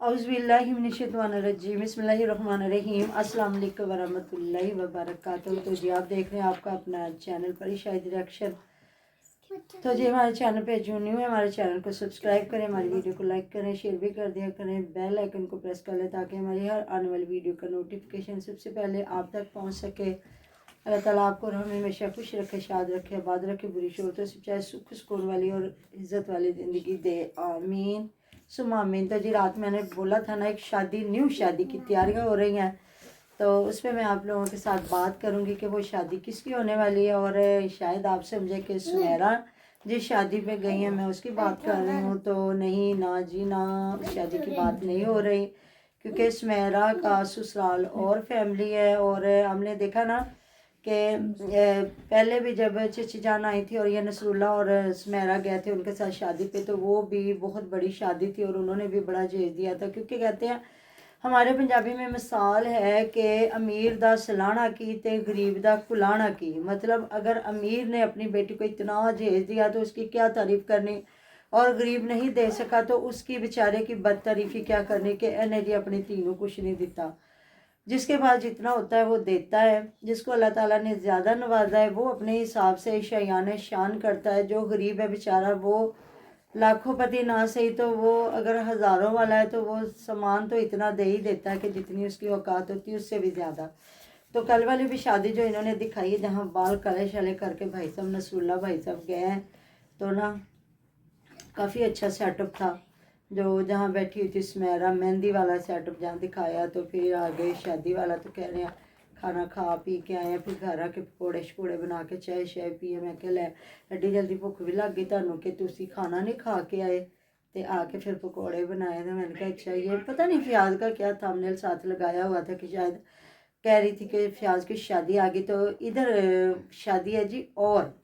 औज़ुबिल्लाहिमिनश्शैतानिर्रजीम बिस्मिल्लाहिर्रहमानिर्रहीम अस्सलाम वालेकुम वरहमतुल्लाहि वबरकातुहू। तो जी आप देख रहे हैं आपका अपना चैनल परी शाहिद रिएक्शन। तो जी हमारे चैनल पे जो न्यू है हमारे चैनल को सब्सक्राइब करें, हमारी वीडियो को लाइक करें, शेयर भी कर दिया करें, बेल आइकन को प्रेस कर लें ताकि हमारी हर आने वाली वीडियो का नोटिफिकेशन सबसे पहले आप तक पहुँच सके। अल्लाह ताला आपको और हमें हमेशा खुश रखे, शाद रखे, आबाद रखे, बुरी शोरतों से चाहे सुख सुकून वाली और इज़्ज़त वाली ज़िंदगी दे, आमीन सुमा आमीन। तो जी रात मैंने बोला था ना, एक शादी न्यू शादी की तैयारियां हो रही हैं, तो उस पर मैं आप लोगों के साथ बात करूंगी कि वो शादी किसकी होने वाली है। और शायद आप समझे कि सुमेरा जिस शादी पे गई हैं मैं उसकी बात कर रही हूँ, तो नहीं ना जी ना, उस शादी की बात नहीं हो रही, क्योंकि सुमेरा का ससुराल और फैमिली है। और हमने देखा ना कि पहले भी जब चची जान आई थी और ये नसरुल्ला और सुमेरा गए थे उनके साथ शादी पे, तो वो भी बहुत बड़ी शादी थी और उन्होंने भी बड़ा जहेज दिया था। क्योंकि कहते हैं हमारे पंजाबी में मिसाल है कि अमीर दा सलाना की ते गरीब दा कुलाना की। मतलब अगर अमीर ने अपनी बेटी को इतना जहेज दिया तो उसकी क्या तारीफ़ करनी, और गरीब नहीं दे सका तो उसकी बेचारे की बदतारीफ़ी क्या करनी कि इन्हें जी अपनी धी नूं कुछ नहीं दिता। जिसके पास जितना होता है वो देता है, जिसको अल्लाह ताला ने ज़्यादा नवाजा है वो अपने हिसाब से शयान शान करता है। जो गरीब है बेचारा वो लाखों पति ना सही तो वो अगर हज़ारों वाला है तो वो सामान तो इतना दे ही देता है कि जितनी उसकी औकात होती है उससे भी ज़्यादा। तो कल वाली भी शादी जो इन्होंने दिखाई है जहाँ बाल काले शाले करके भाई साहब नसरुल्ला भाई साहब गए हैं, तो ना काफ़ी अच्छा सेटअप था। जो जहाँ बैठी हुई थी सुमेरा, मेहंदी वाला सेटअप जहाँ दिखाया, तो फिर आ गए शादी वाला। तो कह रहे हैं खाना खा पी के आए हैं, फिर घर आके पकौड़े शकौड़े बना के चाय शाय पिए। मैं कह लै एड्डी जल्दी भुख भी लग गई तुहानू कि तुसी खाना नहीं खा के आए, तो आके फिर पकौड़े बनाए। तो मैंने कहा अच्छा, ये पता नहीं फ्याज का क्या थंबनेल साथ लगाया हुआ था कि शायद कह रही थी कि फ्याज की शादी आ गई। तो इधर शादी है जी। और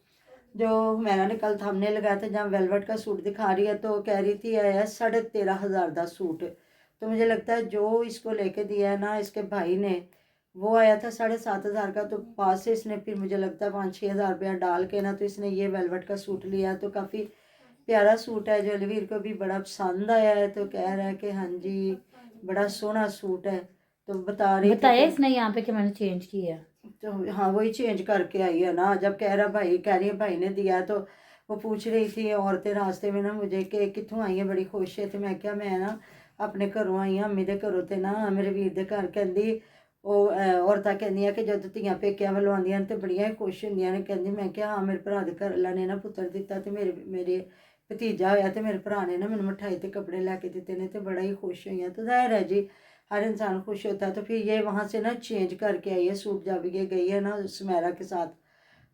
जो मैंने कल थंबनेल ने लगाया था जहाँ वेलवेट का सूट दिखा रही है, तो कह रही थी है 13,500 का सूट। तो मुझे लगता है जो इसको लेके दिया है ना इसके भाई ने, वो आया था 7,500 का। तो पास से इसने फिर मुझे लगता है 5-6 हज़ार रुपया डाल के ना तो इसने ये वेलवेट का सूट लिया। तो काफ़ी प्यारा सूट है, जो अलवीर को भी बड़ा पसंद आया है। तो कह रहा है कि हाँ जी बड़ा सोहना सूट है। तो बता रही बताया थी इसने यहाँ पे कि मैंने चेंज किया। तो हाँ वही चेंज करके आई है ना। जब कह रहा भाई, कह रही है भाई ने दिया है, तो वो पूछ रही थी औरतें रास्ते में ना मुझे कि कितों आई है, बड़ी खुश है। तो मैं क्या मैं ना अपने घरों आई हाँ, अम्मी दे घरों ते ना मेरे वीर दे घर। कहती ਉਹ ਔਰਤਾਂ ਕਹਿੰਦੀਆਂ ਕਿ ਜਦੋਂ ਧੀਆਂ ਪੇਕਿਆਂ ਵੱਲੋਂ ਆਉਂਦੀਆਂ ਨੇ ਤੇ ਬੜੀਆਂ ਹੀ ਖੁਸ਼ ਹੁੰਦੀਆਂ ਨੇ। ਕਹਿੰਦੀ ਮੈਂ ਕਿਹਾ ਹਾਂ ਮੇਰੇ ਭਰਾ ਦੇ ਘਰ ਵਾਲਾ ਨੇ ਨਾ ਪੁੱਤਰ ਦਿੱਤਾ ਤੇ ਮੇਰੇ ਭਤੀਜਾ ਹੋਇਆ ਤੇ ਮੇਰੇ ਭਰਾ ਨੇ ਨਾ ਮੈਨੂੰ ਮਿਠਾਈ ਤੇ ਕੱਪੜੇ ਲੈ ਕੇ ਦਿੱਤੇ ਨੇ ਤੇ ਬੜਾ ਹੀ ਖੁਸ਼ ਹੋਈਆਂ। तो ज़ाहिर है जी हर इंसान खुश होता है। तो फिर ये वहाँ से ना चेंज करके आई है सूट, जब ये गई है ना सुमेरा के साथ।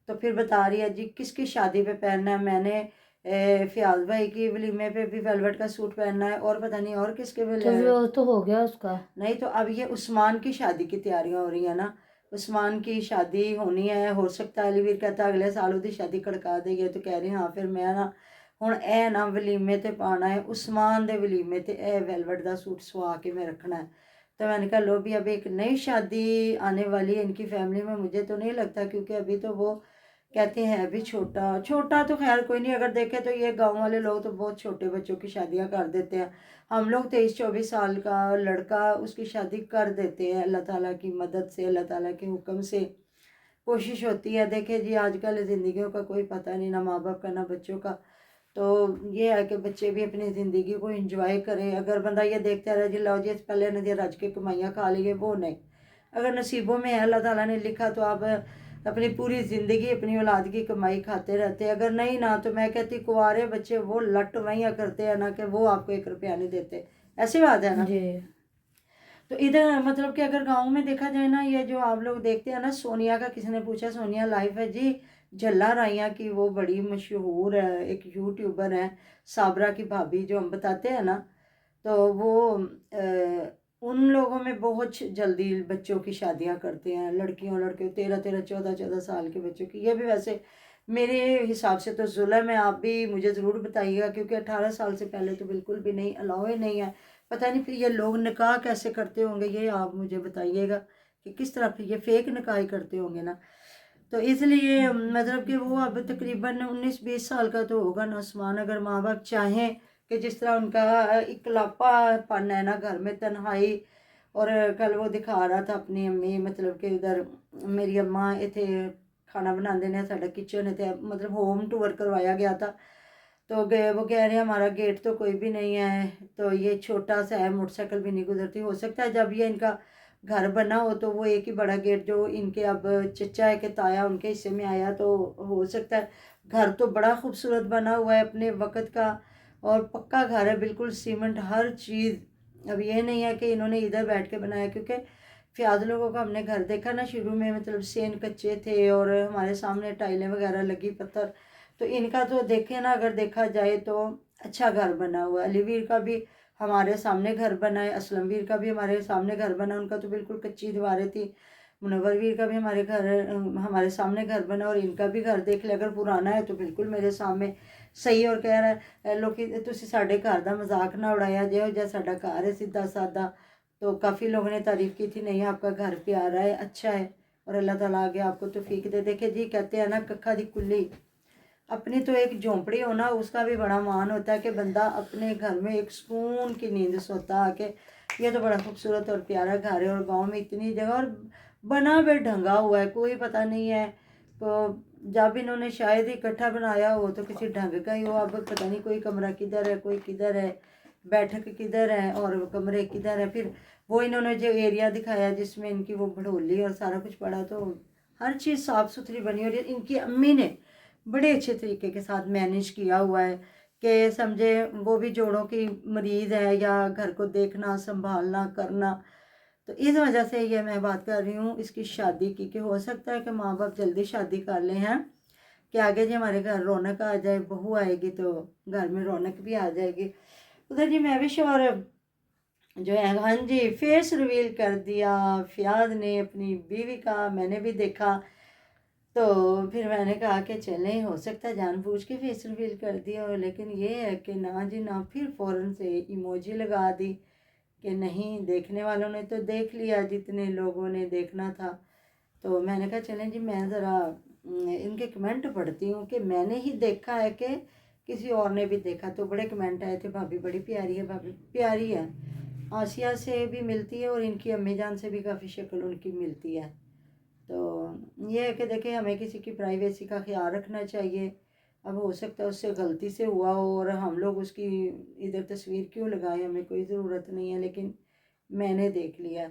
तो फिर बता रही है जी किसकी शादी पे पहनना है। मैंने फयाज भाई की वलीमे पे भी वेलवेट का सूट पहनना है, और पता नहीं और किसके भी तो वो तो हो गया उसका। नहीं। तो अब ये उस्मान की शादी की तैयारियां हो रही है ना, उस्मान की शादी होनी है। हो सकता है अलीवीर कहता अगले साल उसकी शादी कड़का देगी। तो कह रही हाँ फिर मैं ना ਹੁਣ ਇਹ ਨਾ वलीमे ते पाना है उस्मान दे वलीमे ते वेलवेट का सूट सवा के मैं रखना है। तो मैंने कहा लो भी अभी एक नई शादी आने वाली है इनकी फैमिली में। मुझे तो नहीं लगता, क्योंकि अभी तो वो कहते हैं अभी छोटा छोटा तो खैर कोई नहीं। अगर देखे तो ये गांव वाले लोग तो बहुत छोटे बच्चों की शादियां कर देते हैं। हम लोग 23-24 साल का लड़का उसकी शादी कर देते हैं अल्लाह ताला की मदद से, अल्लाह ताला के हुक्म से कोशिश होती है। देखे जी आजकल ज़िंदगियों का कोई पता नहीं, ना माँ बाप का ना बच्चों का। तो ये है कि बच्चे भी अपनी ज़िंदगी को एंजॉय करें। अगर बंदा ये देखता रहे जी लो जी पहले ने रज के कमाइयाँ खा लिए, वो नहीं। अगर नसीबों में है अल्लाह ताला ने लिखा तो आप अपनी पूरी ज़िंदगी अपनी औलाद की कमाई खाते रहते। अगर नहीं ना तो मैं कहती कुंवारे बच्चे वो लट वहियाँ करते हैं ना कि वो आपको 1 रुपया नहीं देते। ऐसी बात है ना जी। तो इधर मतलब कि अगर गांव में देखा जाए ना, ये जो आप लोग देखते हैं ना, सोनिया का किसी ने पूछा, सोनिया लाइफ है जी झल्ला राइया की, वो बड़ी मशहूर है, एक यूट्यूबर है साबरा की भाभी जो हम बताते हैं ना। तो वो उन लोगों में बहुत जल्दी बच्चों की शादियां करते हैं, लड़कियों लड़के 13-13 14-14 साल के बच्चों की। ये भी वैसे मेरे हिसाब से तो जुल्म है। आप भी मुझे ज़रूर बताइएगा, क्योंकि 18 साल से पहले तो बिल्कुल भी नहीं अलाउ ही नहीं है। पता नहीं फिर ये लोग निकाह कैसे करते होंगे, ये आप मुझे बताइएगा कि किस तरह फिर ये फेक निकाह करते होंगे ना। तो इसलिए मतलब कि वो अब तकरीबन 19-20 साल का तो होगा ना उस्मान। अगर माँ बाप चाहें کہ جس طرح ان کا اکلاپا پن ہے نا گھر میں، تنہائی. اور کل وہ دکھا رہا تھا اپنی امی، مطلب کہ ادھر میری اماں اتنے کھانا بنانے نے ساڈا کچن اتنے مطلب ہوم ٹور کروایا گیا تھا. تو وہ کہہ رہے ہیں ہمارا گیٹ تو کوئی بھی نہیں ہے، تو یہ چھوٹا سا ہے، موٹر سائیکل بھی نہیں گزرتی. ہو سکتا ہے جب یہ ان کا گھر بنا ہو تو وہ ایک ہی بڑا گیٹ جو ان کے اب چچا ہے کہ تایا ان کے حصے میں آیا، تو ہو سکتا ہے. گھر تو بڑا خوبصورت بنا ہوا ہے اپنے وقت کا، اور پکا گھر ہے، بالکل سیمنٹ ہر چیز. اب یہ نہیں ہے کہ انہوں نے ادھر بیٹھ کے بنایا، کیونکہ فیاض لوگوں کا ہم نے گھر دیکھا نا شروع میں، مطلب سین کچے تھے اور ہمارے سامنے ٹائلیں وغیرہ لگی پتھر. تو ان کا تو دیکھیں نا، اگر دیکھا جائے تو اچھا گھر بنا ہوا ہے. علی ویر کا بھی ہمارے سامنے گھر بنا ہے، اسلم ویر کا بھی ہمارے سامنے گھر بنا، ان کا تو بالکل کچی دیواریں تھی. منور ویر کا بھی ہمارے سامنے گھر بنا، اور ان کا بھی گھر دیکھ لے، اگر پرانا ہے تو بالکل میرے سامنے صحیح. اور کہہ رہا ہے لوگ تسی ساڈے گھر دا مذاق نہ اڑایا جائے، جا ساڈا گھر ہے سیدھا سادہ. تو کافی لوگوں نے تعریف کی تھی، نہیں آپ کا گھر پیارا ہے، اچھا ہے، اور اللہ تعالیٰ آگے آپ کو توفیق دے. دیکھے جی کہتے ہیں نا ککھا دی کلی، اپنی تو ایک جھونپڑی ہونا اس کا بھی بڑا مان ہوتا ہے کہ بندہ اپنے گھر میں ایک سکون کی نیند سوتا آ کے. یہ تو بڑا خوبصورت اور پیارا گھر ہے، اور گاؤں میں اتنی جگہ، اور بنا بے ڈھنگا ہوا ہے، کوئی پتہ نہیں ہے. تو جب انہوں نے شاید اکٹھا بنایا ہو تو کسی ڈھنگ کا ہی ہو. اب پتہ نہیں کوئی کمرہ کدھر ہے، کوئی کدھر ہے، بیٹھک کدھر ہے، اور کمرے کدھر ہے. پھر وہ انہوں نے جو ایریا دکھایا جس میں ان کی وہ بڑھولی اور سارا کچھ پڑا، تو ہر چیز صاف ستھری بنی. اور ان کی امی نے بڑے اچھے طریقے کے ساتھ مینیج کیا ہوا ہے کہ سمجھے وہ بھی جوڑوں کی مریض ہے، یا گھر کو دیکھنا سنبھالنا کرنا. تو اس وجہ سے یہ میں بات کر رہی ہوں اس کی شادی کی، کہ ہو سکتا ہے کہ ماں باپ جلدی شادی کر لیں ہیں کہ آگے جی ہمارے گھر رونق آ جائے، بہو آئے گی تو گھر میں رونق بھی آ جائے گی. ادھر جی میں بھی شوہر جو ہے ہاں جی فیس ریویل کر دیا فیاض نے اپنی بیوی کا، میں نے بھی دیکھا. تو پھر میں نے کہا کہ چلیں، ہو سکتا ہے جان بوجھ کے فیس ریویل کر دیا ہو، لیکن یہ ہے کہ نہ جی نہ. پھر فوراً سے ایموجی لگا دی کہ نہیں، دیکھنے والوں نے تو دیکھ لیا جتنے لوگوں نے دیکھنا تھا. تو میں نے کہا چلیں جی میں ذرا ان کے کمنٹ پڑھتی ہوں کہ میں نے ہی دیکھا ہے کہ کسی اور نے بھی دیکھا. تو بڑے کمنٹ آئے تھے، بھابھی بڑی پیاری ہے، بھابھی پیاری ہے، آسیہ سے بھی ملتی ہے، اور ان کی امی جان سے بھی کافی شکل ان کی ملتی ہے. تو یہ ہے کہ دیکھیں ہمیں کسی کی پرائیویسی کا خیال رکھنا چاہیے. اب ہو سکتا ہے اس سے غلطی سے ہوا ہو، اور ہم لوگ اس کی ادھر تصویر کیوں لگائیں، ہمیں کوئی ضرورت نہیں ہے. لیکن میں نے دیکھ لیا،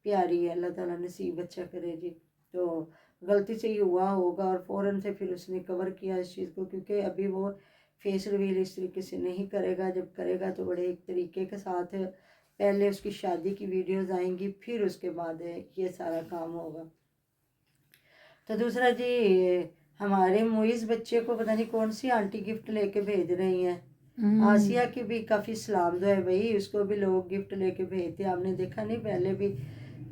پیاری ہے، اللہ تعالیٰ نصیب اچھا کرے جی. تو غلطی سے ہی ہوا ہوگا، اور فوراً سے پھر اس نے کور کیا اس چیز کو، کیونکہ ابھی وہ فیس ریویل اس طریقے سے نہیں کرے گا. جب کرے گا تو بڑے ایک طریقے کے ساتھ پہلے اس کی شادی کی ویڈیوز آئیں گی، پھر اس کے بعد یہ سارا کام ہوگا. تو دوسرا جی ہمارے معیز بچے کو پتہ نہیں کون سی آنٹی گفٹ لے کے بھیج رہی ہیں. آسیہ کی بھی کافی سلام دو ہے بھائی، اس کو بھی لوگ گفٹ لے کے بھیجتے، آپ نے دیکھا نہیں، پہلے بھی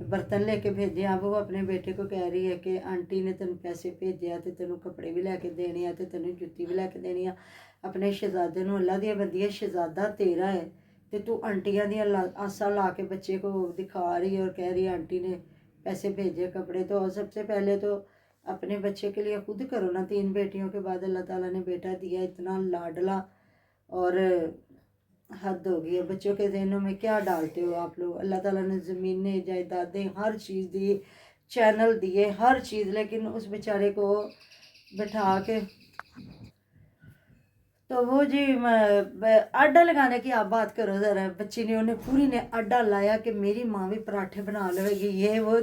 برتن لے کے بھیجے. اب وہ اپنے بیٹے کو کہہ رہی ہے کہ آنٹی نے تینوں پیسے بھیجے تو تینوں کپڑے بھی لے کے دینے ہیں، تو تینوں جُتی بھی لے کے دینی ہے. اپنے شہزادے نو اللہ دیا بندی شہزادہ تیرا ہے، تو آنٹیاں دیا آسا لا کے بچے کو دکھا رہی ہے اور کہہ رہی ہے آنٹی نے پیسے بھیجے کپڑے. تو سب سے پہلے تو اپنے بچے کے لیے خود کرو نا. 3 بیٹیوں کے بعد اللہ تعالیٰ نے بیٹا دیا، اتنا لاڈلا، اور حد ہو گئی ہے. بچوں کے ذہنوں میں کیا ڈالتے ہو آپ لوگ؟ اللہ تعالیٰ نے زمینیں جائیدادیں ہر چیز دی، چینل دیے، ہر چیز، لیکن اس بیچارے کو بٹھا کے تو وہ جی آڈا لگانے کی آپ بات کرو ذرا. بچی نے انہیں پوری نے آڈا لایا کہ میری ماں بھی پراٹھے بنا لے گی، یہ وہ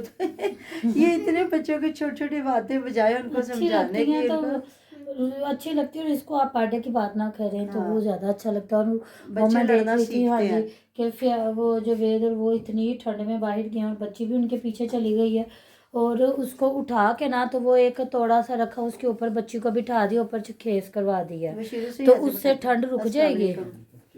یہ اتنے بچوں کی چھوٹی چھوٹی باتیں بجائے ان کو سمجھانے کی. اچھی لگتی ہے، اور اس کو آپ آڈے کی بات نہ کریں تو وہ زیادہ اچھا لگتا ہے. اور وہ بچے میں دیکھ لڑنا رہی تھی ہاں سیکھتے جی ہیں. کہ وہ جو وید وہ اتنی ٹھنڈ میں باہر گئے ہیں، اور بچی بھی ان کے پیچھے چلی گئی ہے، اور اس کو اٹھا کے نا تو وہ ایک توڑا سا رکھا اس کے اوپر بچی کو بٹھا دیا، اوپر سے کھیس کروا دیا، تو اس سے ٹھنڈ رک جائے گی.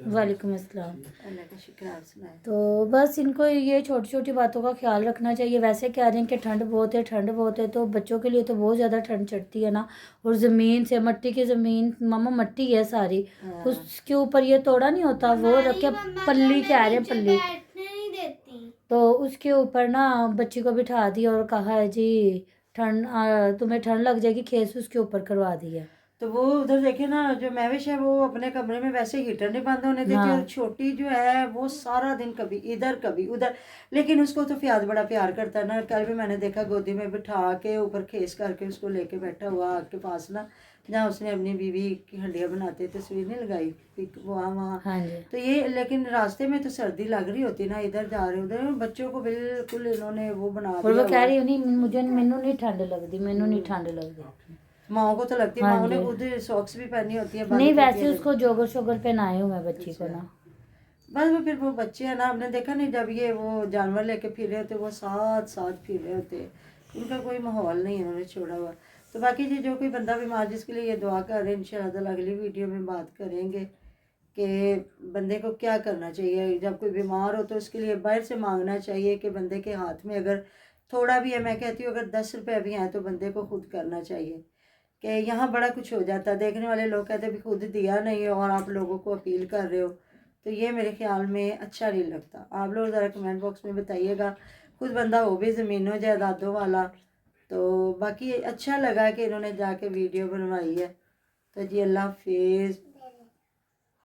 وعلیکم السلام. اللہ کا شکر آپ سنائیں. تو بس ان کو یہ چھوٹی چھوٹی باتوں کا خیال رکھنا چاہیے. ویسے کہہ رہے ہیں کہ ٹھنڈ بہت ہے، ٹھنڈ بہت ہے، تو بچوں کے لیے تو بہت زیادہ ٹھنڈ چڑھتی ہے نا. اور زمین سے مٹی کی زمین ماما مٹی ہے ساری، اس کے اوپر یہ توڑا نہیں ہوتا، وہ رکھ کے پلی کہہ رہے ہیں پلی، تو اس کے اوپر نا بچی کو بٹھا دیا اور کہا ہے جی ٹھنڈ تمہیں ٹھنڈ لگ جائے گی، کھیس اس کے اوپر کروا دی ہے. तो वो उधर देखे ना, जो महविश है वो अपने कमरे में वैसे हीटर नहीं बंद होने देती, हाँ। और छोटी जो है वो सारा दिन कभी इधर कभी उधर, लेकिन उसको तो फयाज बड़ा प्यार करता है ना। कल भी मैंने देखा गोदी में बिठा के ऊपर खेस करके उसको लेके बैठा हुआ आग के पास ना, जहाँ उसने अपनी बीवी की हड्डियाँ बनाते तस्वीर नहीं लगाई वहाँ। हाँ जी। तो ये, लेकिन रास्ते में तो सर्दी लग रही होती ना, इधर जा रहे उधर, बच्चों को बिल्कुल इन्होंने वो बना और वो दिया कह हुआ। रही हो नहीं मुझे मैनू नहीं ठंड लगती, मैनू नहीं ठंड लगती। माओ को तो लगती है, हाँ माओ ने जी। खुद सॉक्स भी पहनी होती है, नहीं बालू वैसे की उसको जोगर शोगर पहनाए हुए हैं बच्ची को ना। बस वो फिर वो बच्चे हैं ना, आपने देखा नहीं जब ये वो जानवर लेके फिर रहे होते, वो साथ साथ फिर रहे होते, उनका कोई माहौल नहीं इन्होंने छोड़ा हुआ। तो बाकी जी जो कोई बंदा बीमार, जिसके लिए ये दुआ कर रहे हैं, इंशाल्लाह अगली वीडियो में बात करेंगे कि बंदे को क्या करना चाहिए। जब कोई बीमार हो तो उसके लिए बाहर से मांगना चाहिए, कि बंदे के हाथ में अगर थोड़ा भी है, मैं कहती हूँ अगर 10 रुपये भी हैं तो बंदे को खुद करना चाहिए, कि यहाँ बड़ा कुछ हो जाता है। देखने वाले लोग कहते हैं भी खुद दिया नहीं है और आप लोगों को अपील कर रहे हो, तो ये मेरे ख्याल में अच्छा नहीं लगता। आप लोग ज़रा कमेंट बॉक्स में बताइएगा, खुद बंदा हो भी ज़मीनों जायदादों वाला। तो बाकी अच्छा लगा कि इन्होंने जाके वीडियो बनवाई है। तो जी अल्लाह हाफिज़।